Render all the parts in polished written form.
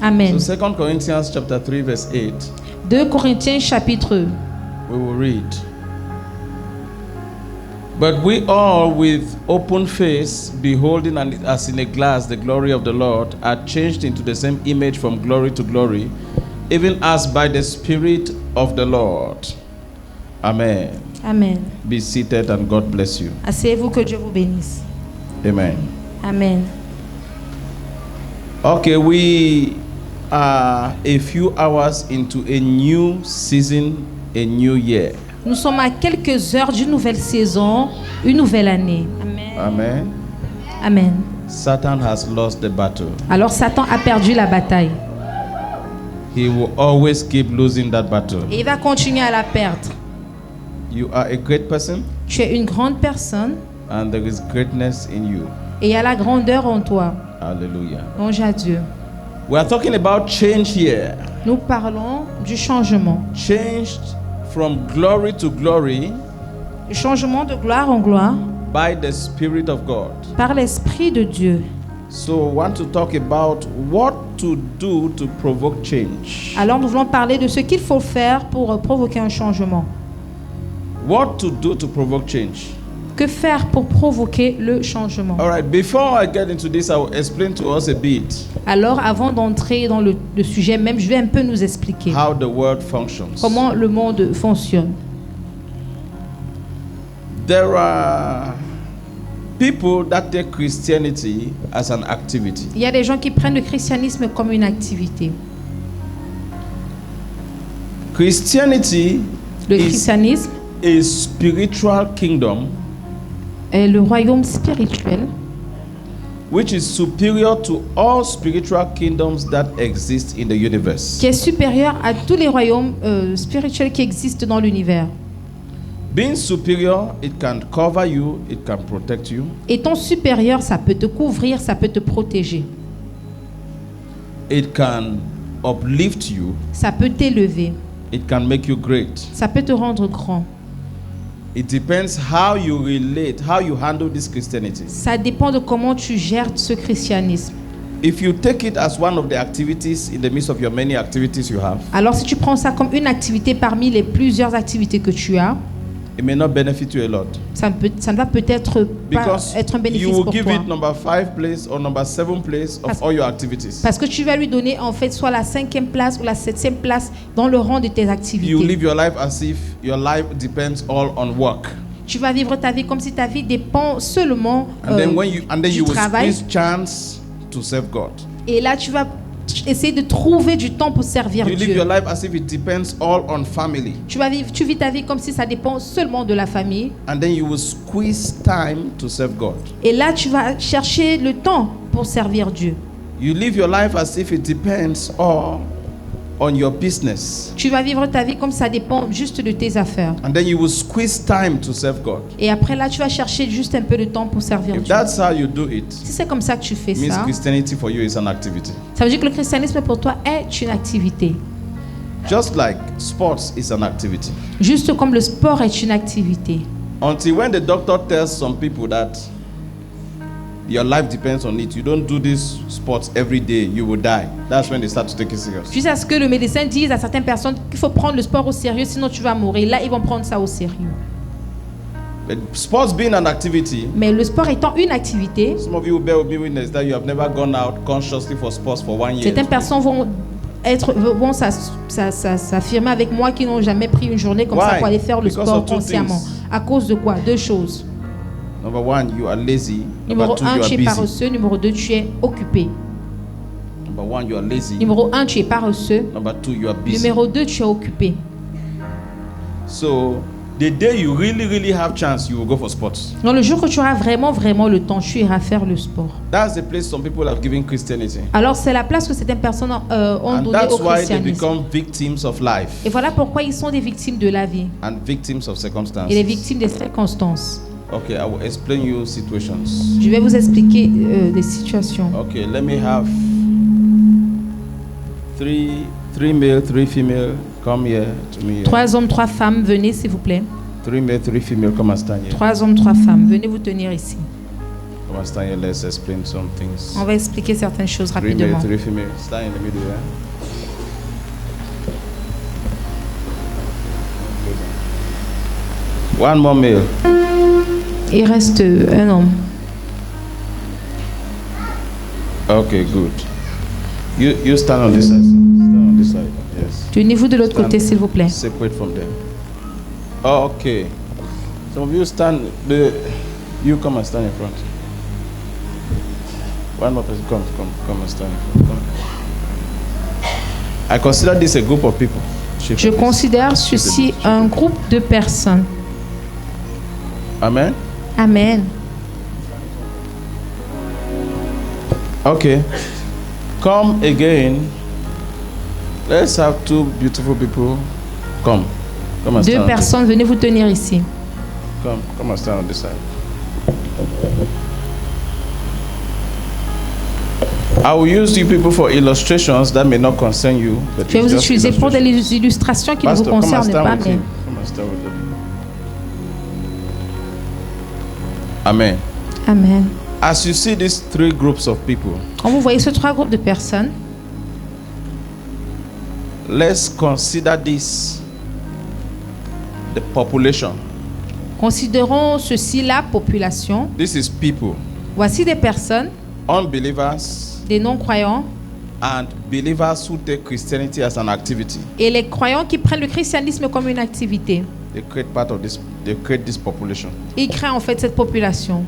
Amen. So 2 Corinthians chapter 3 verse 8. 2 Corinthiens chapitre. We will read. But we all with open face, beholding as in a glass the glory of the Lord, are changed into the same image from glory to glory, even as by the Spirit of the Lord. Amen. Amen. Be seated and God bless you. Asseyez-vous, que Dieu vous bénisse. Amen. Amen. Okay, we are a few hours into a new season, a new year. Nous sommes à quelques heures d'une nouvelle saison, une nouvelle année. Amen. Amen. Amen. Satan has lost the battle. Alors Satan a perdu la bataille. He will always keep losing that battle. Et il va continuer à la perdre. You are a great person, Tu es une grande personne and there is greatness in you. et il y a la grandeur en toi. Hallelujah. Louange à Dieu. We are talking about change here. Nous parlons du changement. Changed from glory to glory Du changement de gloire en gloire by the Spirit of God. par l'Esprit de Dieu. So I want to talk about what to do to provoke change. Alors nous voulons parler de ce qu'il faut faire pour provoquer un changement. What to do to provoke change. Que faire pour provoquer le changement? All right, before I get into this, I will explain to us a bit Alors avant d'entrer dans le sujet même, je vais un peu nous expliquer how the world functions. comment le monde fonctionne. There are people that take Christianity as an activity. Il y a des gens qui prennent le christianisme comme une activité. Christianity Le is christianisme a spiritual kingdom est le royaume spirituel which is superior to all spiritual kingdoms that exist in the universe. qui est supérieur à tous les royaumes spirituels qui existent dans l'univers. Being superior, it can cover you, it can protect you, Étant supérieur, ça peut te couvrir, ça peut te protéger. it can uplift you, Ça peut t'élever, it can make you great. ça peut te rendre grand. It depends how you relate, how you handle this Christianity. Ça dépend de comment tu gères ce christianisme. If you take it as one of the activities in the midst of your many activities you have, Alors si tu prends ça comme une activité parmi les plusieurs activités que tu as, it may not benefit you a lot. ça ne va peut-être pas Because être un you bénéfice will pour give toi. it number 5 place or number 7 place of all your activities. Parce que tu vas lui donner en fait soit la 5e place ou la 7e place dans le rang de tes You activités. live your life as if your life depends all on work. Tu vas vivre ta vie comme si ta vie dépend seulement And then du you will travail. squeeze chance to serve God. Et là, tu vas essayer de trouver du temps pour servir You live Dieu. your life as if it depends all on family. Tu vis ta vie comme si ça dépend seulement de la famille. And then you will squeeze time to serve God. Et là, tu vas chercher le temps pour servir Dieu. You live your life as if it depends all on your business. Tu vas vivre ta vie comme ça dépend juste de tes affaires. And then you will squeeze time to serve God. Et après là, tu vas chercher juste un peu de temps pour servir If Dieu. that's how you do it, Si c'est comme ça que tu fais means ça, Christianity for you is an activity. ça veut dire que le christianisme pour toi est une activité. Just like sports is an activity. Juste comme le sport est une activité. Until when the doctor tells some people that your life depends on it, you don't do this sports every day, you will die. That's when they start to take it serious. Jusqu'à ce que le médecin dise à certaines personnes qu'il faut prendre le sport au sérieux, sinon tu vas mourir. Là, ils vont prendre ça au sérieux. But sports being an activity, Mais le sport étant une activité, some of you will bear with me witness that you have never gone out consciously for sports for 1 year. certaines personnes vont s'affirmer avec moi qu'ils n'ont jamais pris une journée comme ça Why? pour aller faire le Because sport of two consciemment. things. À cause de quoi? Deux choses. Number 1, you are lazy. Number Numéro 2, 1, you tu are es busy. paresseux. Numéro 2, tu es occupé. Number 1, you are lazy. Numéro 1, tu es paresseux. Number 2, you are busy. Numéro 2, tu es occupé. So the day you really have chance, you will go for sports. Donc le jour que tu auras vraiment le temps, tu iras faire le sport. That's the place some people have given Christianity. Alors c'est la place que certaines personnes ont And donnée that's au why they christianisme. become victims of life Et voilà pourquoi ils sont des victimes de la vie and victims of circumstances. et des victimes des circonstances. Okay, I will explain you situations. Je vais vous expliquer des situations. Okay, let me have three male, 3 female. Come here to me. 3 hommes, 3 femmes, venez s'il vous plaît. 3 male, 3 female. Come and stand here. 3 hommes, 3 femmes, venez vous tenir ici. Come on, stand here. Let's explain some things. On va expliquer certaines choses rapidement. Three females. Stand in the middle, yeah? One more male. Il reste un homme. Okay, good. You stand on this side. Stand on this side. Yes. Tenez-vous de l'autre côté, s'il vous plaît. Separate from them. Oh, okay. Some of you stand. You come and stand in front. One more person, come and stand in front. Come. I consider this a group of people. Je considère ceci un groupe de personnes. Amen. Amen. Okay. Come again. Let's have two beautiful people. Come and stand. Deux personnes, venez vous tenir ici. Come and stand on this side. I will use you people for illustrations that may not concern you. But Je vais vous utiliser pour des illustrations qui ne vous concernent pas. Mais... Amen. Amen. As you see these three groups of people, quand vous voyez ces trois groupes de personnes, let's consider this the population. Considérons ceci la population. This is people. Voici des personnes, unbelievers, des non-croyants, and believers who take Christianity as an activity. Et les croyants qui prennent le christianisme comme une activité. They create this population. Ils créent en fait cette population.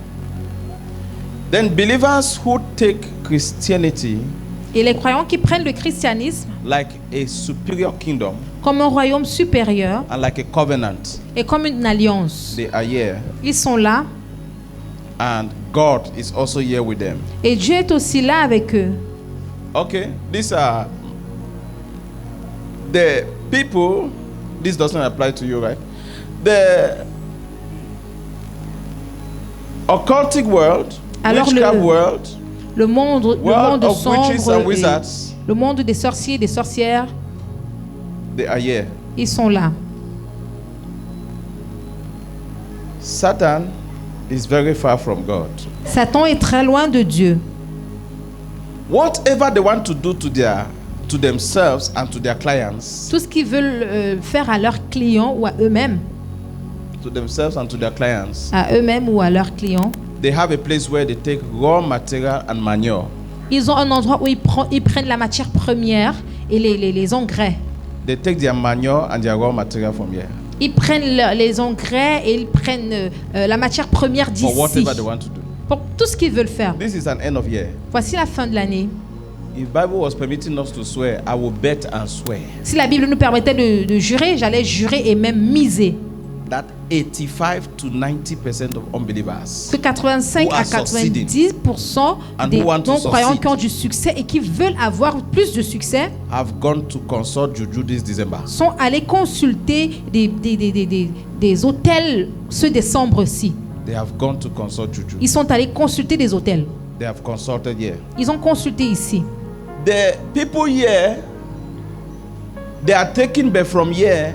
Then believers who take Christianity, et les croyants qui prennent le christianisme like a superior kingdom, comme un royaume supérieur, and like a covenant, et comme une alliance. They are here. Ils sont là. And God is also here with them. Et Dieu est aussi là avec eux. Okay, these are the people. This doesn't apply to you, right? The occultic world, alors witchcraft world, le monde sombre, le monde des sorciers et des sorcières, they are here. Ils sont là. Satan is very far from God. Satan est très loin de Dieu. Whatever they want to do to themselves and to their clients. Tout ce qu'ils veulent faire à leurs clients ou à eux-mêmes. To themselves and to their clients. À eux-mêmes ou à leurs clients. They have a place where they take raw material and manure. Ils ont un endroit où ils prennent la matière première et les engrais. They take their manure and their raw material from here. Ils prennent les engrais et ils prennent la matière première d'ici. For whatever they want to do. Pour tout ce qu'ils veulent faire. This is an end of year. Voici la fin de l'année. If Bible was permitting us to swear, I will bet and swear. Si la Bible nous permettait de jurer, j'allais jurer et même miser. That 85 to 90% of unbelievers. Que 85 à 90% des non-croyants qui ont du succès et qui veulent avoir plus de succès have gone to consult Juju this December. Sont allés consulter des hôtels ce décembre-ci. They have gone to consult Juju. Ils sont allés consulter des hôtels. They have consulted here. Ils ont consulté ici. The people here, they are taken back from here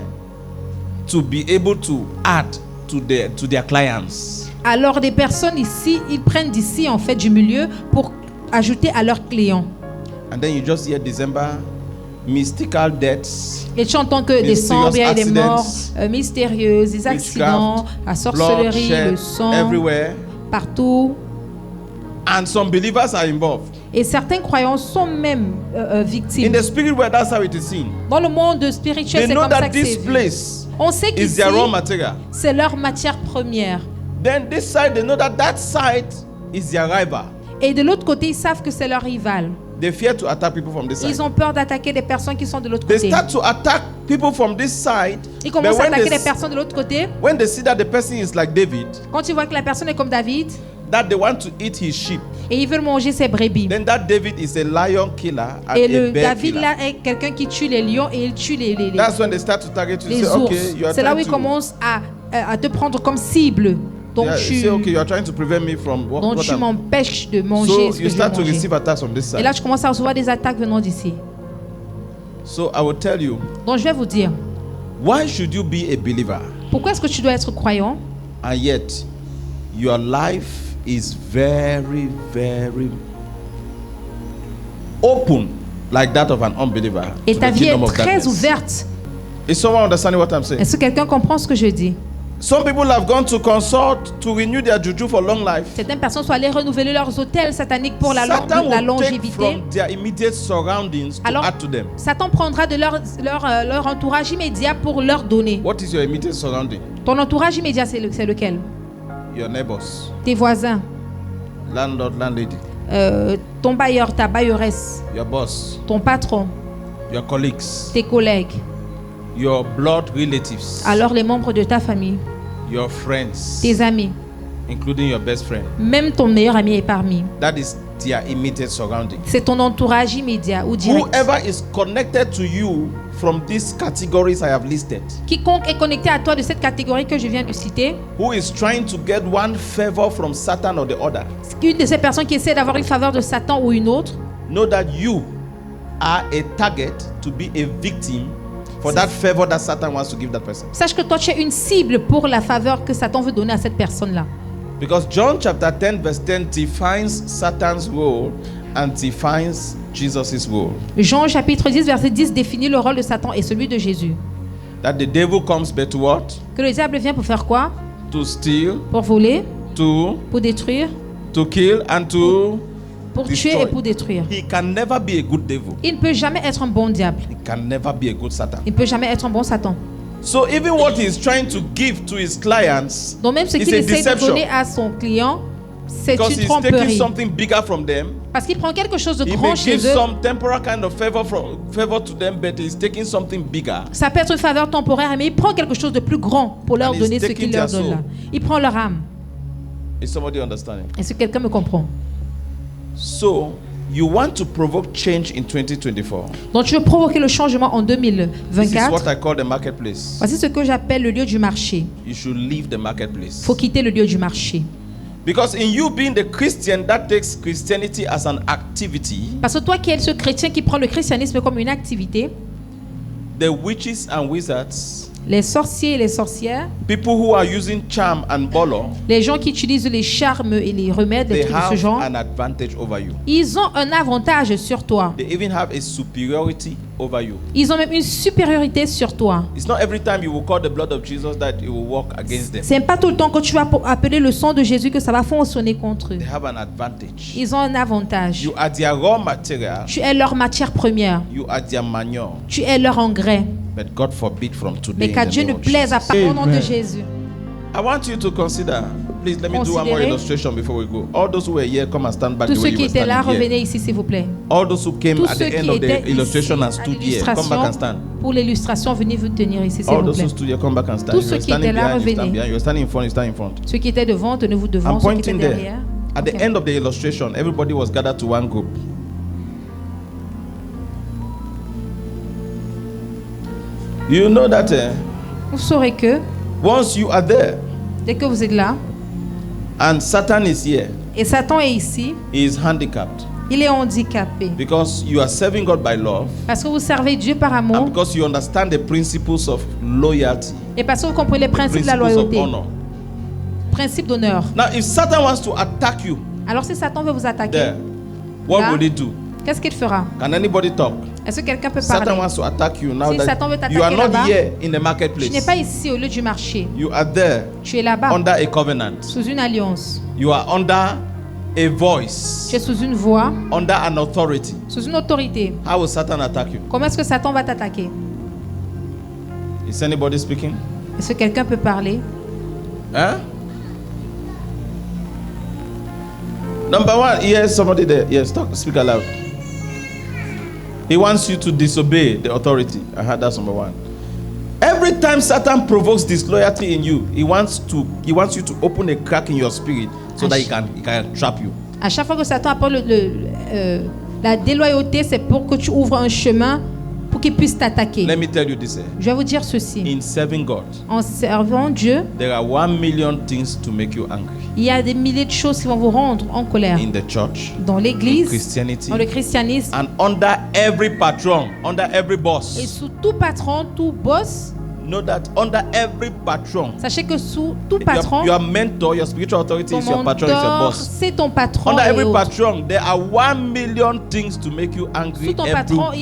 to be able to add to their clients. Alors des personnes ici, ils prennent d'ici en fait du milieu pour ajouter à leurs clients. And then you just hear December, mystical deaths. Et tu entends que décembre, il y a des morts mystérieuses, des accidents, la sorcellerie, le sang, everywhere. Partout. And some believers are involved. Et certains croyants sont même victimes. In the spirit world, that's how it is seen. Dans le monde spirituel, c'est comme ça que c'est vu. On sait qu'ici, c'est leur matière première. Then this side, they know that side is their rival. Et de l'autre côté, ils savent que c'est leur rival. They fear to attack people from this side. Ils ont peur d'attaquer des personnes qui sont de l'autre côté. They start to attack people from this side. Ils commencent à attaquer des personnes de l'autre côté. When they see that the person is like David, quand ils voient que la personne est comme David, that they want to eat his sheep. Et ils veulent manger ses brebis. Then that David is a lion killer and et le David là est quelqu'un qui tue les lions et il tue les That's when they start to target you. Les say, ours. okay, you are c'est là où ils commencent à te prendre comme cible. Donc tu say, okay, you are trying to prevent me from donc tu m'empêches de manger ce que je veux manger. Receive attacks from this side. Et là tu commences à recevoir des attaques venant d'ici. So I will tell you. Donc je vais vous dire. Why should you be a believer? Pourquoi est-ce que tu dois être croyant? And yet your life is very, very open, like that of an unbeliever. Et ta vie est très ouverte. Is someone understanding what I'm saying? Est-ce que quelqu'un comprend ce que je dis? Some people have gone to consult to renew their juju for long life. Certaines personnes sont allées renouveler leurs hôtels sataniques pour la longévité. Alors, Satan prendra de leur entourage immédiat pour leur donner. What is your immediate surrounding? Ton entourage immédiat, c'est lequel? Your neighbors. Tes voisins. Landlord, landlady. Ton bailleur, ta bailleresse. Your boss. Ton patron. Your colleagues. Tes collègues. Your blood relatives. Alors les membres de ta famille. Your friends. Tes amis. Including your best friend. Même ton meilleur ami est parmi. That is their immediate surrounding. C'est ton entourage immédiat ou direct. Whoever is connected to you from these categories I have listed. Quiconque est connecté à toi de cette catégorie que je viens de citer. Who is trying to get one favor from Satan or the other. Une de ces personnes qui essaie d'avoir une faveur de Satan ou une autre. Know that you are a target to be a victim for that favor that Satan wants to give that person. Sache que toi tu es une cible pour la faveur que Satan veut donner à cette personne-là. Because John chapter 10 verse 10 defines Satan's role and defines Jesus' role. Jean chapitre 10 verset 10 définit le rôle de Satan et celui de Jésus. That the devil comes but to what? Que le diable vient pour faire quoi? To steal. Pour voler. Pour détruire. To kill and to pour tuer et pour détruire. He can never be a good devil. Il ne peut jamais être un bon diable. He can never be a good Satan. Il ne peut jamais être un bon Satan. So even what he is trying to give to his clients, donc même ce qu'il essaie de donner à son client, c'est une tromperie. Something bigger from them. Parce qu'il prend quelque chose de grand chez eux. Some temporary kind of favor to them, but he's taking something bigger. Ça peut être une faveur temporaire, mais il prend quelque chose de plus grand pour leur donner ce qu'il leur donne là. Il prend leur âme. Is somebody understanding? Est-ce que quelqu'un me comprend? So, you want to provoke change in 2024. Donc tu veux provoquer le changement en 2024. This is what I call the marketplace. Voici ce que j'appelle le lieu du marché. You should leave the marketplace. Faut quitter le lieu du marché. Because in you being the Christian that takes Christianity as an activity. Parce que toi qui es ce chrétien qui prend le christianisme comme une activité. The witches and wizards. Les sorciers et les sorcières. People who are using charm and bolo. Les gens qui utilisent les charmes et les remèdes, les trucs de ce genre. An advantage over you. Ils ont un avantage sur toi. They even have a superiority over you. Ils ont même une supériorité sur toi. It's not every time you will call the blood of Jesus that it will work against them. C'est pas tout le temps que tu vas appeler le sang de Jésus que ça va fonctionner contre eux. They have an advantage. Ils ont un avantage. You are their raw material. Tu es leur matière première. You are their manure. Tu es leur engrais. But God forbid from today. Mais qu'à Dieu ne plaise à part au nom de Jésus. I want you to consider. Please let me do one more illustration before we go. All those who were here, come and stand back. Tous ceux qui étaient là, revenez ici s'il vous plaît. All those who came at the end of the illustration and stood here, come back and stand. Pour l'illustration, venez vous tenir ici s'il vous plaît. All those who stood here, come back and stand. Tous ceux qui étaient là, revenez. You're standing in front. You stand in front. Ceux qui étaient devant, tenez-vous devant. Ceux qui étaient derrière. At the end of the illustration, everybody was gathered to one group. You know that vous saurez que once you are there, dès que vous êtes là, and Satan is here, et Satan est ici, he is handicapped. Il est handicapé. Because you are serving God by love. Parce que vous servez Dieu par amour. And because you understand the principles of loyalty. Et parce que vous comprenez les principes de la loyauté. Principe d'honneur. Now, if Satan wants to attack you, alors si Satan veut vous attaquer, there, what will he do? Qu'est-ce qu'il fera? Can anybody talk? Est-ce que quelqu'un peut parler? Satan wants to attack you now si that Satan veut you are not là-bas, here in the marketplace. Tu n'es pas ici au lieu du marché. You are there. Tu es là-bas. Under a covenant. Sous une alliance. You are under a voice. Tu es sous une voix. Under an authority. Sous une autorité. How will Satan attack you? Comment est-ce que Satan va t'attaquer? Is anybody speaking? Est-ce que quelqu'un peut parler? Hein? Number one, yes, somebody there. Yes, talk, speak aloud. He wants you to disobey the authority. That's number one. Every time Satan provokes disloyalty in you, he wants you to open a crack in your spirit so that he can trap you. À chaque fois que Satan apporte la déloyauté, c'est pour que tu ouvres un chemin pour qu'il puisse t'attaquer. Let me tell you this. Je vais vous dire ceci. In serving God, en servant Dieu, there are 1 million things to make you angry. Il y a des milliers de choses qui vont vous rendre en colère. In the church, dans l'église, dans le christianisme, and under every patron, under every boss. Et sous tout patron, tout boss. know that under every patron, sachez que sous tout patron, your mentor, your spiritual authority is your patron, is your boss. C'est ton patron. Under every patron, there are 1 million things to make you angry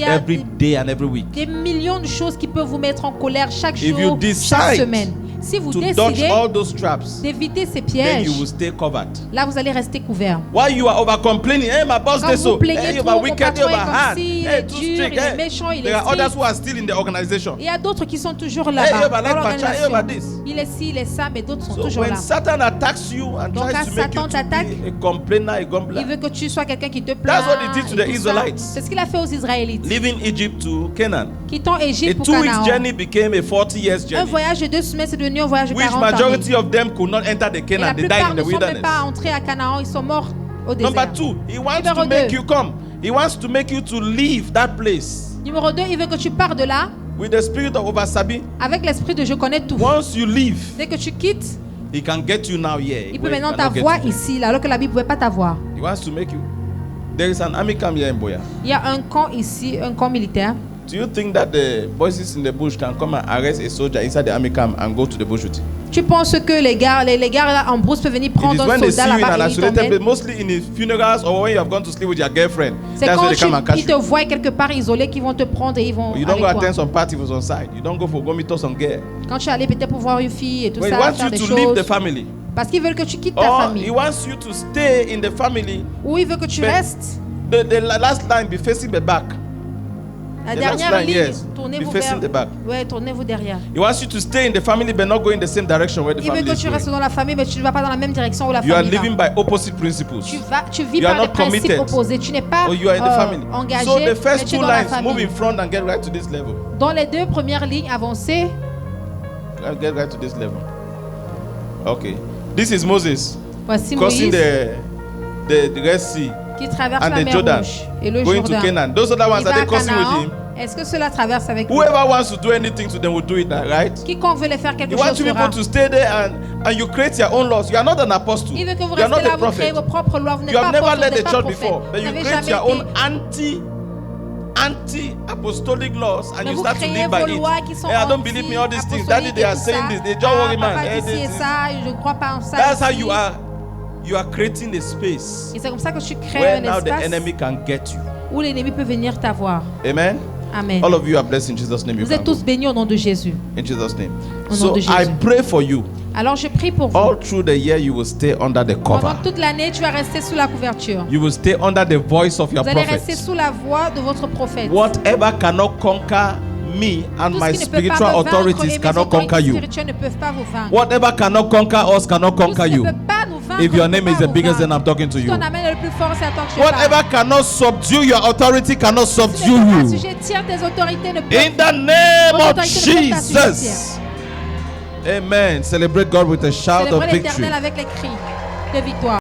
every day and every week. Des millions de choses qui peuvent vous mettre en colère chaque If jour, you chaque decide semaine. Si vous to dodge décidez all those traps, d'éviter ces then pièges, you will stay covered. là vous allez rester couvert. While you are over complaining, hey, my boss Quand did so, vous plaignez hey, trop, you're mon wicked, patron you're est comme hard, ci, il hey, est too dur, strict, il est hey. méchant, il est There are others strict. who are still in the organization. Il y a d'autres qui sont toujours Hey, là-bas. you're Dans like l'organisation. you're this. Il est ci, il est ça, mais d'autres sont So toujours when là. Satan attacks you and Donc, tries quand to make you Satan to t'attaque, be a complainer, a Il grumbler, veut que tu sois quelqu'un qui te plaint. That's what he did to the et tout ça. Israelites. C'est ce qu'il a fait aux Israélites. leaving Egypt to Canaan. Quittant A Égypte pour 2 weeks Canaan. journey became a 40 years Un journey, voyage de 2 semaines, c'est devenu un voyage de which 40 années. majority of them could not enter the Et la Canaan. They died plupart in ne the sont même wilderness. pas entrés à Canaan, ils sont morts au désert. Number 2, he wants Numéro to make deux. you come. He wants to make you to leave that place Numéro 2, il veut que tu pars de là with the spirit of Obasabi. avec l'esprit de je connais tout. Once you leave, Dès que tu quittes, he can get you now here. il peut where he maintenant cannot get t'avoir you. ici, là, alors que la Bible ne pouvait pas t'avoir. He wants to make you. There is an army camp here in Boya. Il y a un camp ici, un camp militaire. Do you think that the voices in the bush can come and arrest a soldier inside the army camp and go to the bush with him? Tu penses que les gars là en brousse peuvent venir It is prendre un when they see soldat you in an là-bas et ils isolated place, t'emmènent? mostly in the funerals or when you have gone to sleep with your girlfriend. C'est That's quand when they come and catch ils te you. voient quelque part isolé qu'ils vont te prendre et ils vont You don't go avec toi. attend some party was on side. You don't go for go meet some girl. Quand tu es allé peut-être pour voir une fille et tout But he ça, wants faire you des to leave the choses. family. Parce qu'ils veulent que tu quittes ta Or he famille. wants you to stay in the family. Ou il veut que tu But restes. The last line be facing the back. La the dernière last line, ligne, yes. tournez-vous Be facing the vers. back. Ouais, tournez-vous derrière. He wants you to stay in the family but not go in the same direction where the Il veut family que is tu restes going. dans la famille, mais tu ne vas pas dans la même direction où la You are famille living va. by opposite principles. Tu vis You are par des not principes committed. opposés. Tu n'es pas Or you are in the family. engagé, So the mais first tu es two dans la lines, move famille. in front and get right to this level. Dans les deux premières lignes, avancez. Get right to this level. Okay. This is Moses Voici crossing Moïse the Red Sea qui traverse and la the mer Jordan, Rouge et le going to Jourdain. Canaan. Those other ones, Il are va they à crossing with Canaan. him? Est-ce que cela traverse avec lui? Whoever wants to do anything to them will do it, right? Quiconque veut les faire quelque He chose wants you fera. people to stay there and you create your own laws. You are not an apostle. Il veut que vous You are restez not là, a vous créez prophet. vos propres lois. Vous n'êtes You pas have never apôtre, led vous a n'êtes pas church prophète. before, but Vous you n'avez create jamais your own été. anti-apostolic laws and Mais you vous start to créez live by vos it. lois qui sont Hey, I don't believe me all these things. Daddy, they are saying this. They don't worry, man. Papa Hey, dit ci et this- ça, je ne crois pas en ça. That's how ici. you are creating a space Et c'est comme ça que tu crées where un now the espace enemy can get you. où l'ennemi peut venir t'avoir. Amen. Amen. All of you are blessed in Jesus' name. You Vous êtes can go. tous bénis au nom de Jésus. In Jesus' name. Au nom So de I Jésus. pray for you. Alors je prie pour vous. All through the year, you will stay under the cover. Pendant toute l'année, tu vas rester sous la couverture. You will stay under the voice of your Vous allez rester prophet. sous la voix de votre prophète. Whatever cannot conquer me and Tout ce my qui ne peut pas spiritual me vaincre, authorities et mes cannot conquer autorités you. spirituelles ne peuvent pas vous vaincre. Whatever cannot conquer us cannot Tout ce conquer qui you. ne peut pas nous vaincre If your ne peut name pas is the vous biggest, then vaincre. I'm talking to Si you. ton amen est le plus fort, c'est à toi que je parle. Whatever cannot subdue your authority cannot Si tu subdue ne peux pas you. assujettir tes autorités, ne peuvent In the name Votre of autorité ne peut t'assujettir. Jesus. Amen. Celebrate God with a shout of célébrer victory. l'Éternel avec les cris de victoire.